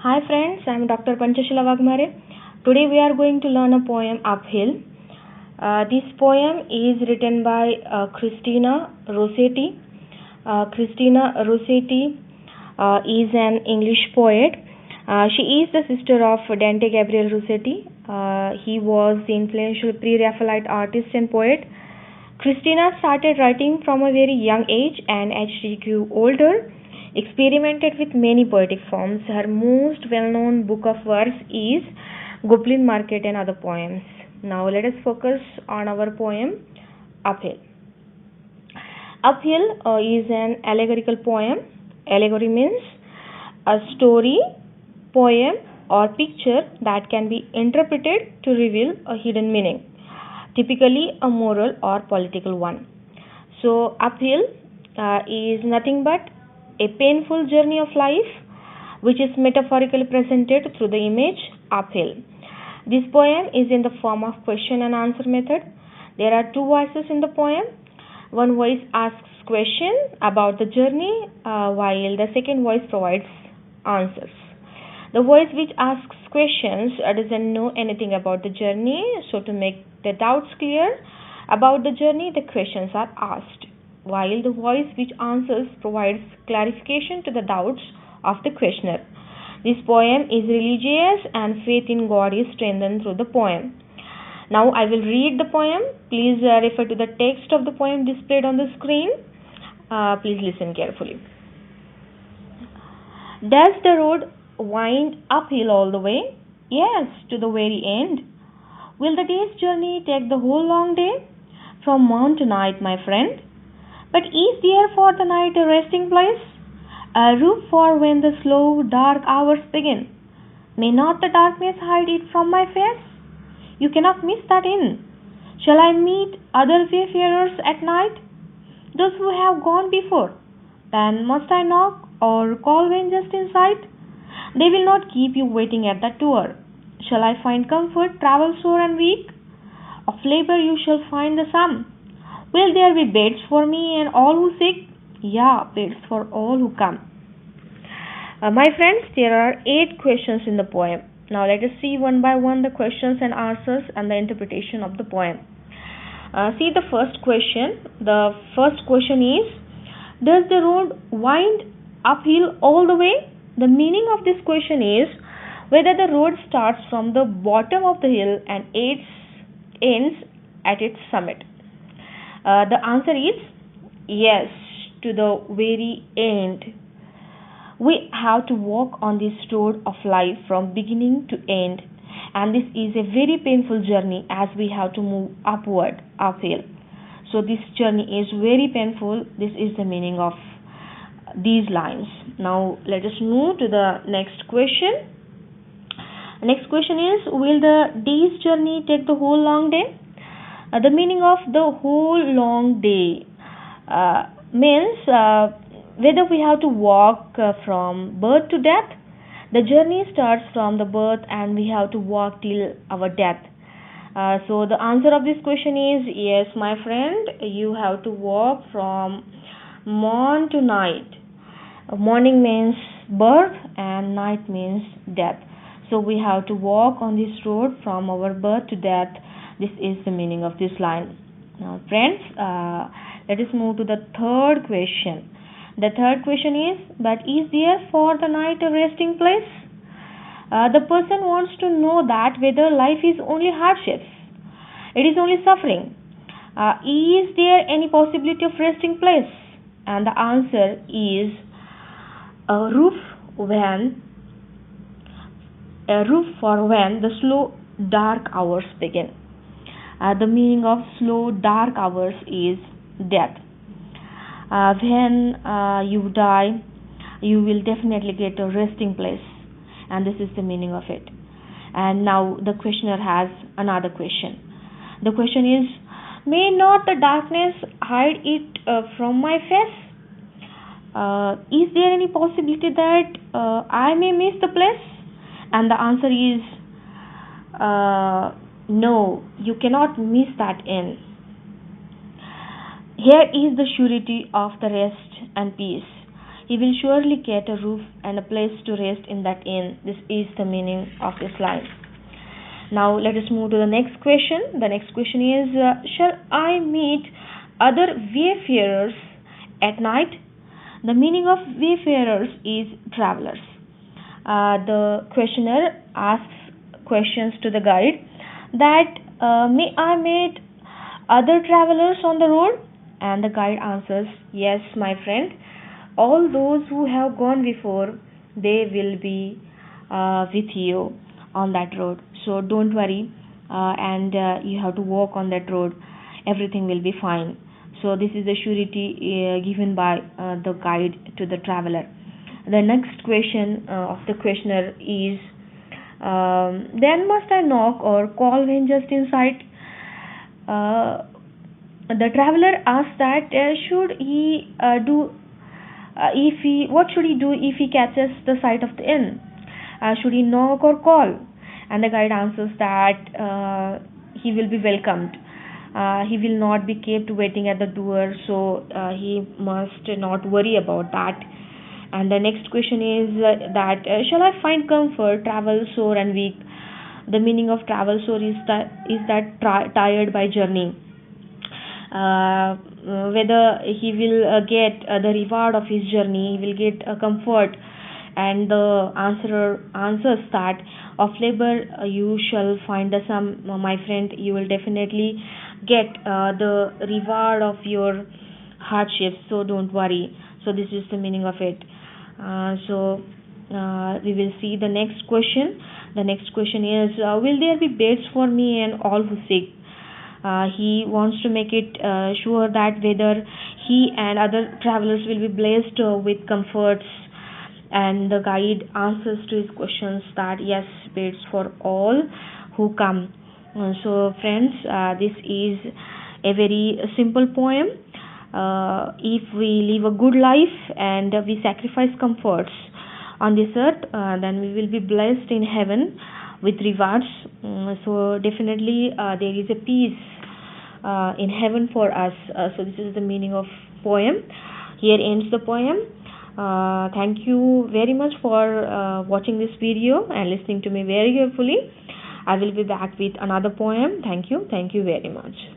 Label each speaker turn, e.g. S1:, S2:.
S1: Hi friends, I am Dr. Panchashila Vagmare. Today we are going to learn a poem Uphill. This poem is written by Christina Rossetti. Christina Rossetti is an English poet. She is the sister of Dante Gabriel Rossetti. He was the influential pre-Raphaelite artist and poet. Christina started writing from a very young age, and as she grew older, experimented with many poetic forms. Her most well-known book of verse is Goblin Market and Other Poems. Now let us focus on our poem Uphill. Uphill is an allegorical poem. Allegory means a story, poem, or picture that can be interpreted to reveal a hidden meaning, typically a moral or political one. So, uphill is nothing but a painful journey of life, which is metaphorically presented through the image uphill. This poem is in the form of question and answer method. There are two voices in the poem. One voice asks question about the journey, while the second voice provides answers. The voice which asks questions doesn't know anything about the journey, so to make the doubts clear about the journey, the questions are asked, while the voice which answers provides clarification to the doubts of the questioner. This poem is religious, and faith in God is strengthened through the poem. Now I will read the poem. Please refer to the text of the poem displayed on the screen. Please listen carefully. Does the road wind uphill all the way? Yes, to the very end. Will the day's journey take the whole long day? From morn to night, my friend. But is there for the night a resting place? A roof for when the slow, dark hours begin? May not the darkness hide it from my face? You cannot miss that inn. Shall I meet other wayfarers at night? Those who have gone before? Then must I knock or call when just in sight? They will not keep you waiting at the door. Shall I find comfort, travel sore and weak? Of labor you shall find the sum. Will there be beds for me and all who seek? Yeah, beds for all who come. My friends, there are 8 questions in the poem. Now let us see one by one the questions and answers and the interpretation of the poem. See the first question. The first question is, does the road wind uphill all the way? The meaning of this question is whether the road starts from the bottom of the hill and ends at its summit. The answer is yes, to the very end. We have to walk on this road of life from beginning to end, and this is a very painful journey as we have to move uphill. So this journey is very painful. This is the meaning of these lines. Now let us move to the next question. Next question is, will the day's journey take the whole long day? The meaning of the whole long day means whether we have to walk from birth to death. The journey starts from the birth and we have to walk till our death. So the answer of this question is yes, my friend, you have to walk from morn to night. Morning means birth and night means death. So we have to walk on this road from our birth to death. This is the meaning of this line. Now friends, let us move to the third question. The third question is, but is there for the night a resting place? The person wants to know that whether life is only hardships, it is only suffering. Is there any possibility of resting place? And the answer is a roof for when the slow dark hours begin. The meaning of slow dark hours is death. When you die, you will definitely get a resting place, and this is the meaning of it. And now the questioner has another question. The question is, may not the darkness hide it from my face? Is there any possibility that I may miss the place? And the answer is no, you cannot miss that inn. Here is the surety of the rest and peace. He will surely get a roof and a place to rest in that inn. This is the meaning of this line. Now let us move to the next question. The next question is, shall I meet other wayfarers at night? The meaning of wayfarers is travelers. The questioner asks questions to the guide that, may I meet other travelers on the road? And the guide answers, yes, my friend. All those who have gone before, they will be with you on that road. So don't worry, and you have to walk on that road. Everything will be fine. So this is the surety given by the guide to the traveler. The next question of the questioner is, then must I knock or call when just in sight? The traveler asks that, should he do if he what should he do if he catches the sight of the inn? Should he knock or call? And the guide answers that he will be welcomed. He will not be kept waiting at the door, so he must not worry about that. And the next question is that, shall I find comfort, travel sore and weak? The meaning of travel sore is that tired by journey. Whether he will get the reward of his journey, he will get comfort. And the answerer answers that, of labor you shall find the sum, my friend. You will definitely get the reward of your hardships, so don't worry. So this is the meaning of it. We will see the next question. The next question is, will there be beds for me and all who seek? He wants to make it sure that whether he and other travelers will be blessed with comforts. And the guide answers to his questions that, yes, beds for all who come. So friends, this is a very simple poem. If we live a good life and we sacrifice comforts on this earth, then we will be blessed in heaven with rewards. So definitely there is a peace in heaven for us. So this is the meaning of poem. Here ends the poem. Thank you very much for watching this video and listening to me very carefully. I will be back with another poem. Thank you very much.